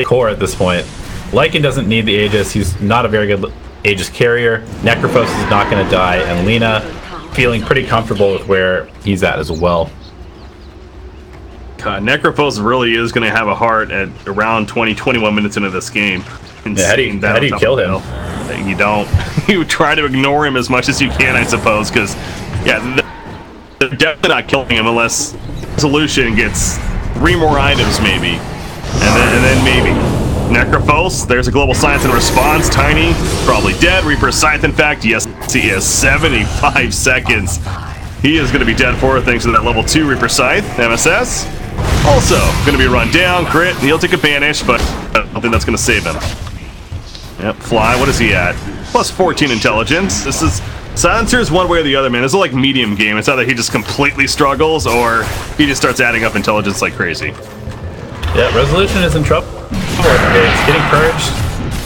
core at this point. Lycan doesn't need the Aegis. He's not a very good Aegis carrier. Necrophos is not going to die, and Lina feeling pretty comfortable with where he's at as well. God, Necrophos really is going to have a heart at around 21 minutes into this game. Yeah, how do you kill him? You don't. You try to ignore him as much as you can, I suppose, because, yeah, they're definitely not killing him unless Solution gets 3 more items, maybe. And then maybe. Necrophos, there's a global science in response. Tiny, probably dead. Reaper Scythe, in fact, yes, he has 75 seconds. He is going to be dead for thanks to that level 2 Reaper Scythe. MSS, also going to be run down. Crit, he'll take advantage, but I don't think that's going to save him. Yep, Fly, what is he at? Plus 14 intelligence. This is... Silencer is one way or the other, man. It's a like medium game. It's either he just completely struggles or he just starts adding up intelligence like crazy. Yeah, Resolution is in trouble. It's getting purged.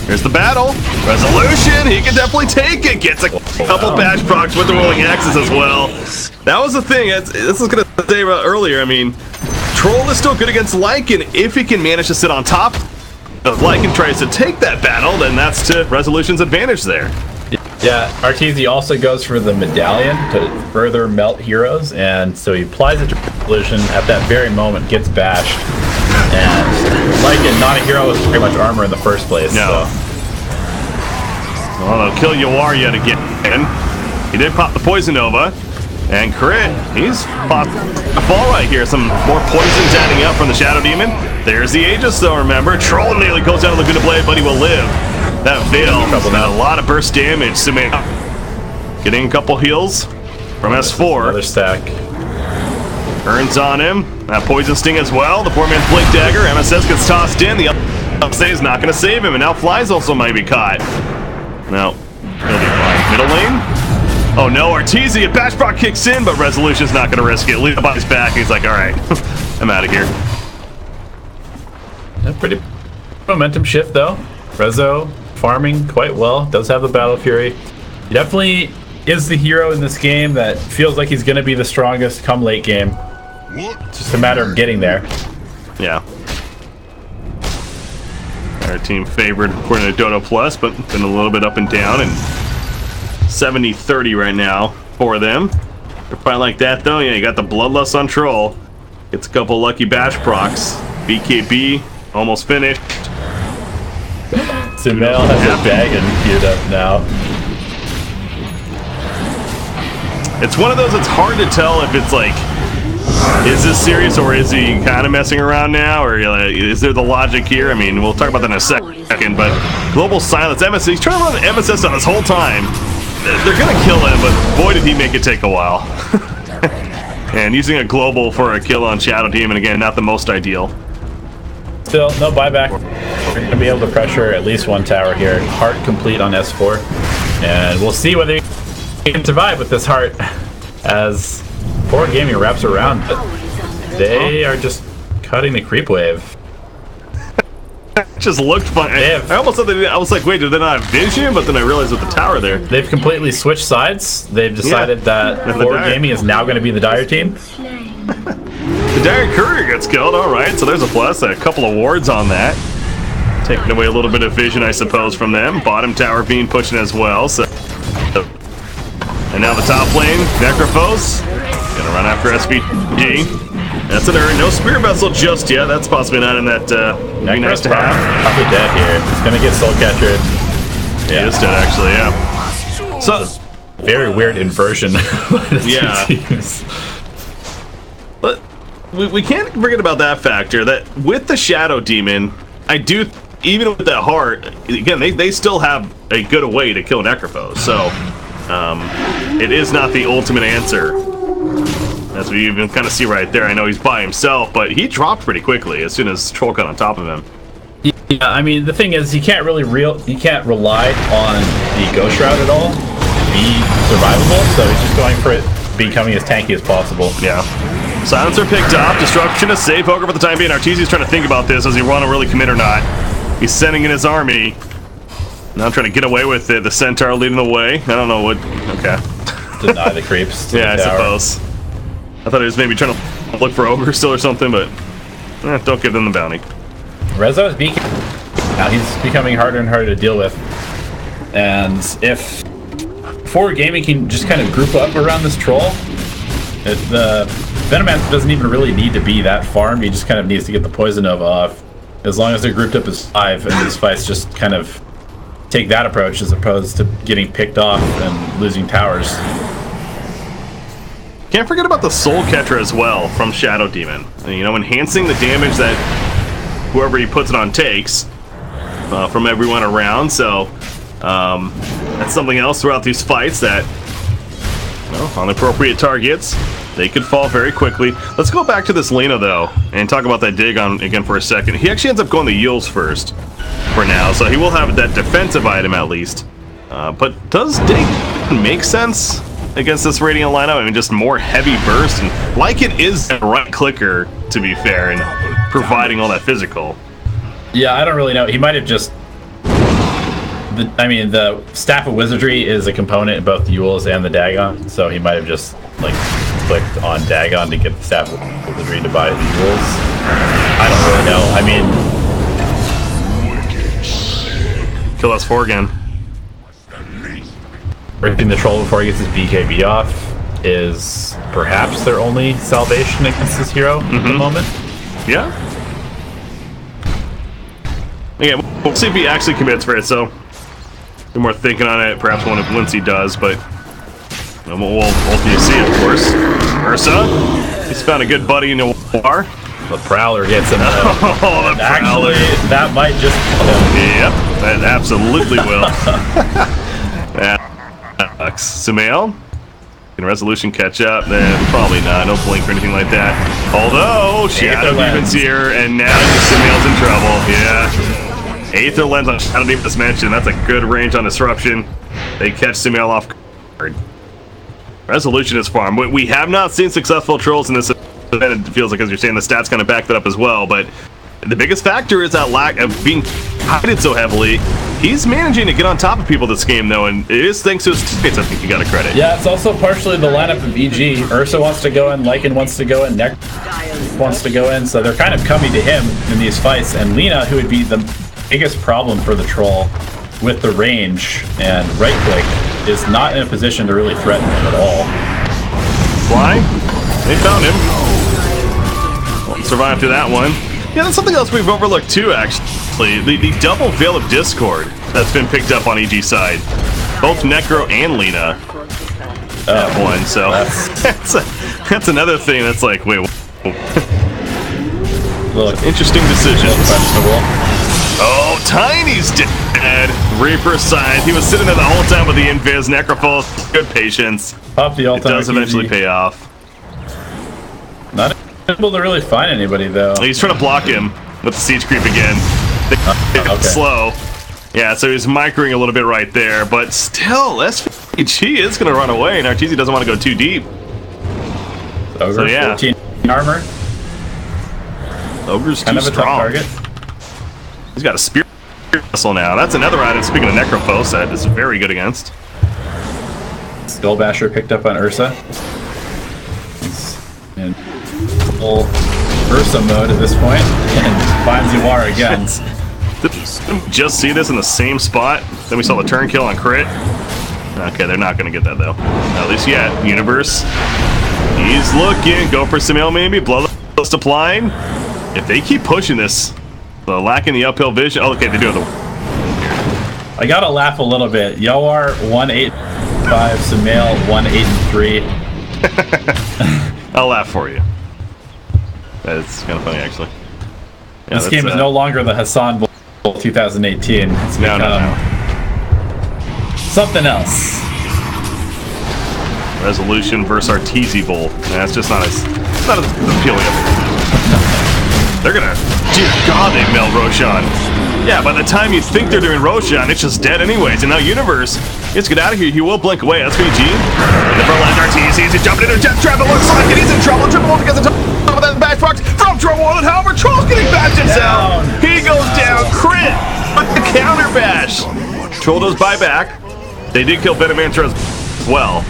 Here's the battle. Resolution, he can definitely take it. Gets a couple bash procs with the rolling axes as well. That was the thing. This was going to say earlier. I mean, Troll is still good against Lycan if he can manage to sit on top of Lycan tries to take that battle, then that's to Resolution's advantage there. Yeah, Arteezy also goes for the medallion to further melt heroes, and so he applies it to Resolution at that very moment, gets bashed. And Lycan, not a hero with very much armor in the first place. No. So. Well, they'll kill Yawar yet again. He did pop the Poison Nova. And Crit, he's popped a fall right here. Some more poisons adding up from the Shadow Demon. There's the Aegis though, remember. Troll nearly goes down to Laguna Blade, but he will live. That Veil has a lot of burst damage. Sumé getting a couple heals from S4. Another stack. Earns on him. That Poison Sting as well. The poor man's Blink Dagger. MSS gets tossed in. The upstate is not going to save him. And now Flies also might be caught. No. He'll be fine. Middle lane. Oh no, Arteezy, a bash proc kicks in, but Resolution's not going to risk it. Lina by his back, and he's like, alright, I'm out of here. Yeah, pretty momentum shift though. Rezo farming quite well, does have the Battle Fury. He definitely is the hero in this game that feels like he's going to be the strongest come late game. It's just a matter of getting there. Yeah. Our team favored according to Dota Plus, but been a little bit up and down, and 70-30 right now for them. For a fight like that though, yeah, you got the Bloodlust on Troll. Gets a couple lucky bash procs. BKB almost finished. Sumail has a dragon queued up now. It's one of those, it's hard to tell if it's like, is this serious or is he kind of messing around now, or is there the logic here? I mean, we'll talk about that in a second, but Global Silence, MSS, he's trying to run the MSS on this whole time. They're gonna kill him, but boy did he make it take a while. And using a global for a kill on Shadow Demon, again, not the most ideal. Still, no buyback. We're gonna be able to pressure at least one tower here. Heart complete on S4. And we'll see whether he can survive with this heart as Poor Gaming wraps around, but they are just cutting the creep wave. Just looked fun. I almost thought I was like, wait, did they not have vision? But then I realized with the tower there. They've completely switched sides. They've decided that Forward Gaming is now going to be the Dire team. The Dire Courier gets killed. All right, so there's a plus. A couple of wards on that. Taking away a little bit of vision, I suppose, from them. Bottom tower being pushed in as well. So, and now the top lane, Necrophos. Gonna run after SVG. That's an earn. No Spear Vessel just yet. That's possibly not in that. Be nice to have. Probably dead here. It's gonna get Soul Catcher. Yeah, it's dead actually. Yeah. So very weird inversion. Yeah. But we can't forget about that factor. That with the Shadow Demon, I do even with that heart. Again, they still have a good way to kill Necrophos. So it is not the ultimate answer. As we even kind of see right there, I know he's by himself, but he dropped pretty quickly as soon as Troll got on top of him. Yeah, I mean the thing is, you can't rely on the Ghost Shroud at all to be survivable. So he's just going for it becoming as tanky as possible. Yeah. Silencer picked up. Destruction is safe. Ogre for the time being. Arteezy's trying to think about this. Does he want to really commit or not? He's sending in his army. Now trying to get away with it. The Centaur leading the way. I don't know what. Okay. Deny the creeps. Yeah, I suppose. I thought he was maybe trying to look for Ogre still or something, but don't give them the bounty. Rezo is BK. Now he's becoming harder and harder to deal with. And if Forward Gaming can just kind of group up around this troll, the Venomancer doesn't even really need to be that farmed. He just kind of needs to get the Poison Nova off. As long as they're grouped up as 5, and these fights just kind of take that approach as opposed to getting picked off and losing towers. Can't forget about the Soul Catcher as well from Shadow Demon. You know, enhancing the damage that whoever he puts it on takes from everyone around. So that's something else throughout these fights that, you know, on appropriate targets, they could fall very quickly. Let's go back to this Lena though and talk about that dig on again for a second. He actually ends up going the Yields first for now, so he will have that defensive item at least. But does dig make sense against this Radiant lineup? I mean, just more heavy burst, and like it is a right clicker, to be fair, and providing all that physical. Yeah, I don't really know. He might have just... I mean, the Staff of Wizardry is a component in both the Yules and the Dagon, so he might have just, like, clicked on Dagon to get the Staff of Wizardry to buy the Yules. I don't really know. I mean... Kill us 4 again. Ripping the troll before he gets his BKB off is perhaps their only salvation against this hero at the moment. Yeah. Again, we'll see if he actually commits for it, so be more thinking on it, perhaps once he does, but we'll see, of course. Ursa, he's found a good buddy in the war. The Prowler gets him. Oh, the Prowler. Actually, that might just kill him. Yep, that absolutely will. Sumail, can Resolution catch up? Then probably not. No blink or anything like that. Although Shadow Demon's here, and now Sumail's in trouble. Yeah, Aether Lens on Shadow Demon just mentioned. That's a good range on Disruption. They catch Sumail off guard. Resolution is farm. We have not seen successful trolls in this event. It feels like, as you're saying, the stats kind of back that up as well. But the biggest factor is that lack of being hided so heavily. He's managing to get on top of people this game, though, and it is thanks to his teammates. I think you got to credit. Yeah, it's also partially the lineup of EG. Ursa wants to go in, Lycan wants to go in, Neck wants to go in, so they're kind of coming to him in these fights. And Lena, who would be the biggest problem for the troll with the range and right click, is not in a position to really threaten him at all. Fly, they found him. Won't survive through that one. Yeah, that's something else we've overlooked too, actually. The double Veil of Discord that's been picked up on EG side. Both Necro and Lena have one, so that's another thing that's like, wait, Look, interesting decisions. Oh, Tiny's dead. Reaper side. He was sitting there the whole time with the invis. Necrophil, good patience. Pop the ult. It does eventually pay off. Not able to really find anybody though. He's trying to block him with the siege creep again. Okay. Slow. Yeah, so he's microing a little bit right there, but still, SVG is going to run away, and Arteezy doesn't want to go too deep. Ogre, so, yeah. 14 armor. Ogre's kind too of a strong. tough target. He's got a spear vessel now. That's another item, speaking of Necrophos, that is very good against. Skull Basher picked up on Ursa. He's in full Ursa mode at this point, and finds Iwara again. Did we just see this in the same spot? Then we saw the turn kill on crit. Okay, they're not going to get that though. At least yet. Universe. He's looking. Go for Sumail maybe. Bloodlust applying. If they keep pushing this, lacking the uphill vision. Oh, okay, they do have the. I gotta laugh a little bit. Yoar 185, Sumail 183. I'll laugh for you. That's kind of funny, actually. Yeah, this game is no longer the Hassan Bowl 2018. It's become something else. Resolution versus Arteezy Bowl. That's just not as appealing. They're gonna, dear God, they meld Roshan. Yeah, by the time you think they're doing Roshan, it's just dead anyways. And now Universe, let's get out of here. He will blink away. SVG. In the front line, Arteezy. He's jumping into a jet trap. It looks like it. He's in trouble. Triple ult against the top of that bash box from Trouble. And however, Troll's getting bashed himself. He goes down. Crit with the counter bash. Troll does buyback. They did kill Venomancer as well.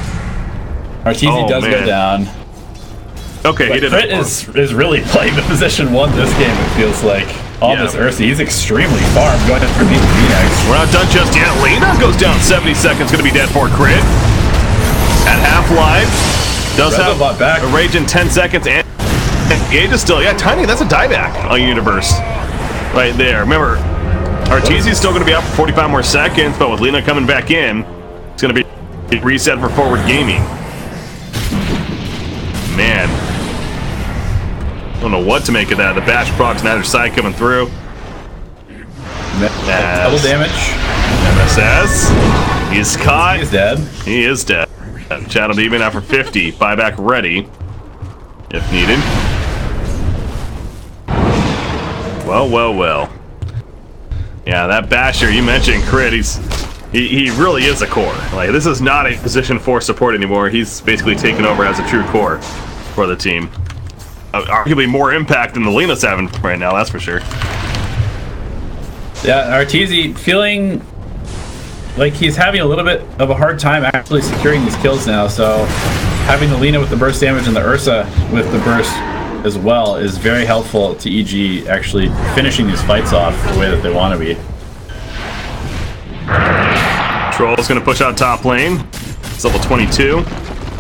Arteezy does go down. Okay, he did. Crit is really playing the position 1 this game, it feels like. On this Ursa, he's extremely far. I'm going for the next. We're not done just yet. Lena goes down 70 seconds, going to be dead for crit. At half-life, does have back. a rage in 10 seconds, and Gage is still, Tiny, that's a dieback on Universe. Right there. Remember, Arteezy's still going to be out for 45 more seconds, but with Lena coming back in, it's going to be reset for forward gaming. Man. I don't know what to make of that. The bash procs, neither side coming through. Double damage. MSS. He's caught. He's dead. He is dead. Shadow Demon after 50. Buyback ready. If needed. Well. Yeah, that basher you mentioned, crit, he really is a core. Like, this is not a position 4 support anymore. He's basically taken over as a true core for the team. Arguably more impact than the Lena's having right now, that's for sure. Yeah, Arteezy feeling like he's having a little bit of a hard time actually securing these kills now, so having the Lena with the burst damage and the Ursa with the burst as well is very helpful to EG actually finishing these fights off the way that they want to be. Troll's going to push out top lane. It's level 22.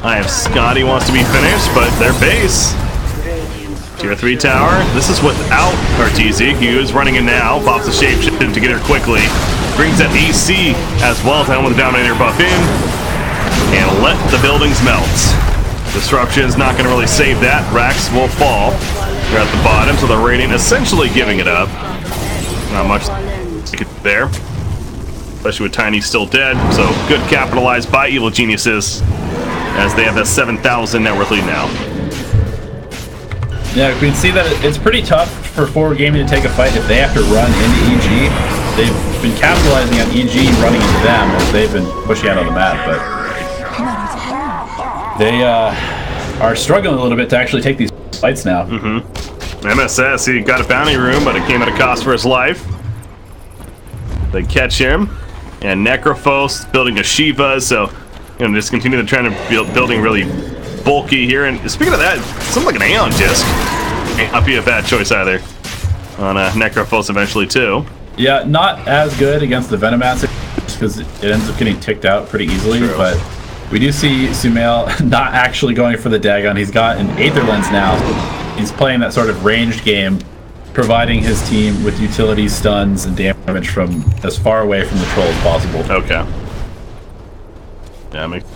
I have Scotty wants to be finished, but their base. Tier 3 tower. This is without Arteezy. He is running in now. Pops the shapeshift to get her quickly. Brings that AC as well to helm with the Dominator buff in. And let the buildings melt. Disruption's not going to really save that. Rax will fall. They're at the bottom, so the Radiant essentially giving it up. Not much there. Especially with Tiny still dead. So good capitalized by Evil Geniuses as they have that 7,000 net worth lead now. Yeah, we can see that it's pretty tough for forward gaming to take a fight if they have to run into EG. They've been capitalizing on EG running into them as they've been pushing out on the map, but they are struggling a little bit to actually take these fights now. MSS, he got a bounty room, but it came at a cost for his life. They catch him, and Necrophos building a Shiva, so just continue to try to building really bulky here. And speaking of that, something like an Aeon Disc may not be a bad choice either on Necrophos eventually too. Yeah, not as good against the Venomancer because it ends up getting ticked out pretty easily. True. But we do see Sumail not actually going for the Dagon. He's got an Aether Lens now. He's playing that sort of ranged game, providing his team with utility stuns and damage from as far away from the troll as possible. Okay. Yeah, makes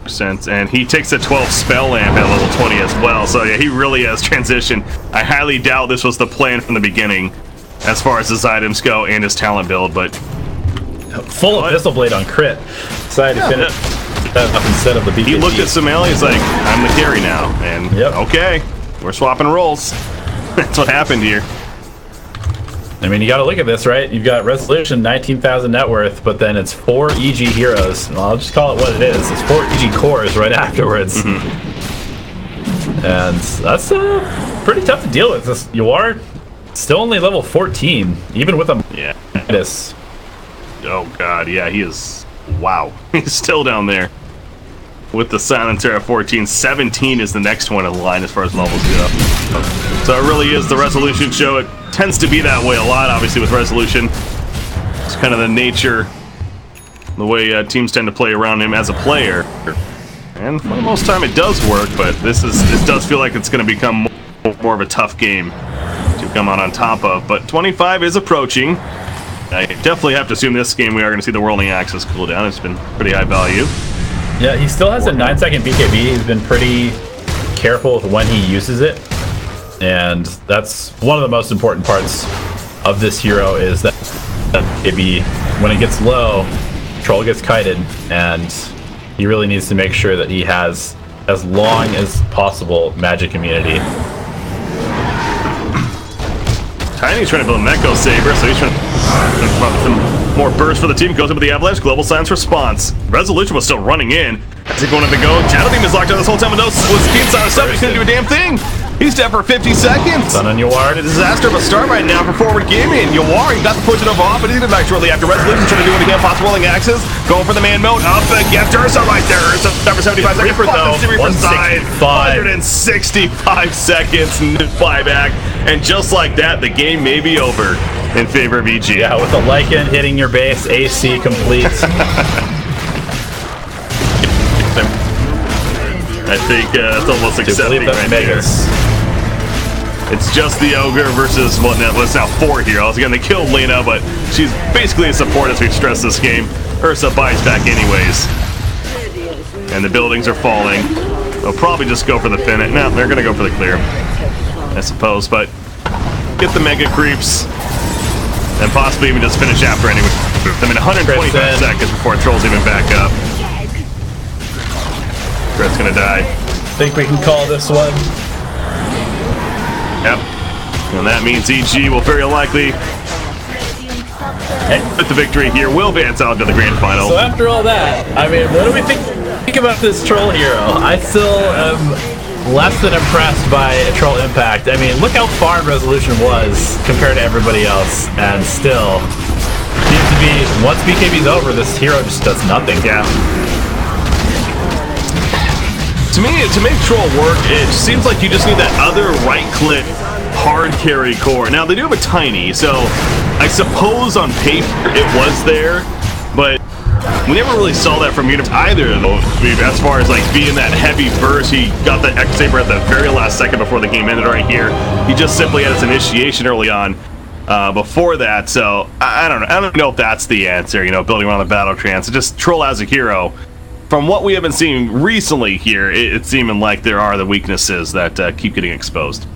sense. And he takes a 12 spell lamp at level 20 as well. So yeah, he really has transitioned. I highly doubt this was the plan from the beginning as far as his items go and his talent build, but full of Pistol Blade on crit. Decided to finish that up instead of the BKB. He looked at Sumail, he's like, I'm the carry now. And okay, we're swapping roles. That's what happened here. I mean, you got to look at this, right? You've got Resolution, 19,000 net worth, but then it's 4 EG heroes. Well, I'll just call it what it is. It's 4 EG cores right afterwards. And that's pretty tough to deal with. You are still only level 14, even with a minus. Oh, God, yeah, he is... Wow. He's still down there with the Silencer at 14. 17 is the next one in line as far as levels go. So it really is the Resolution show. It tends to be that way a lot, obviously, with Resolution. It's kind of the nature, the way teams tend to play around him as a player. And for the most time, it does work, but this does feel like it's going to become more of a tough game to come out on top of. But 25 is approaching. I definitely have to assume this game we are going to see the Whirling Axis cool down. It's been pretty high value. Yeah, he still has a 9-second BKB. He's been pretty careful with when he uses it. And that's one of the most important parts of this hero is that BKB, when it gets low, Troll gets kited, and he really needs to make sure that he has as long as possible magic immunity. Tiny's trying to build an Echo Saber, so he's trying to provide some more burst for the team. Goes up with the Avalanche, Global Silence response. Resolution was still running in. As he going to go, Shadow Demon is locked out this whole time with no Speed Silence stuff. He's going to do a damn thing. He's dead for 50 seconds. Sun on Yawar. A disaster of a start right now for Forward Gaming. Yawar, he got the push it off, but he's gonna die shortly after. Resolution trying to do it again. Possible rolling axes. Going for the man mode. Up against Ursa right there. Ursa number 75 seconds. Reaper, though. 165 seconds. Flyback. And just like that, the game may be over in favor of EG. Yeah, with the Lycan hitting your base, AC complete. I think it's almost accepting right here. It's just the Ogre versus, well, it's now 4 heroes. Again, they killed Lena, but she's basically a support as we've stressed this game. Ursa buys back anyways. And the buildings are falling. They'll probably just go for the finish. No, they're going to go for the clear, I suppose. But get the mega creeps and possibly even just finish after anyway. I mean, 125 seconds before Trolls even back up. Crit's gonna die. Think we can call this one. Yep. And that means EG will very likely with the victory here will advance out to the grand final. So after all that, I mean, what do we think about this troll hero? I still am less than impressed by Troll Impact. I mean, look how far Resolution was compared to everybody else, and still seems to be, once BKB's over, this hero just does nothing. Yeah. To me, to make Troll work, it seems like you just need that other right-click hard carry core. Now, they do have a tiny, so I suppose on paper it was there, but we never really saw that from Unit either, though. As far as like being that heavy burst, he got the X-Saber at the very last second before the game ended right here. He just simply had his initiation early on before that, so I don't know. I don't know if that's the answer, you know, building around the battle trance. Just Troll as a hero. From what we have been seeing recently here, it's seeming like there are the weaknesses that keep getting exposed.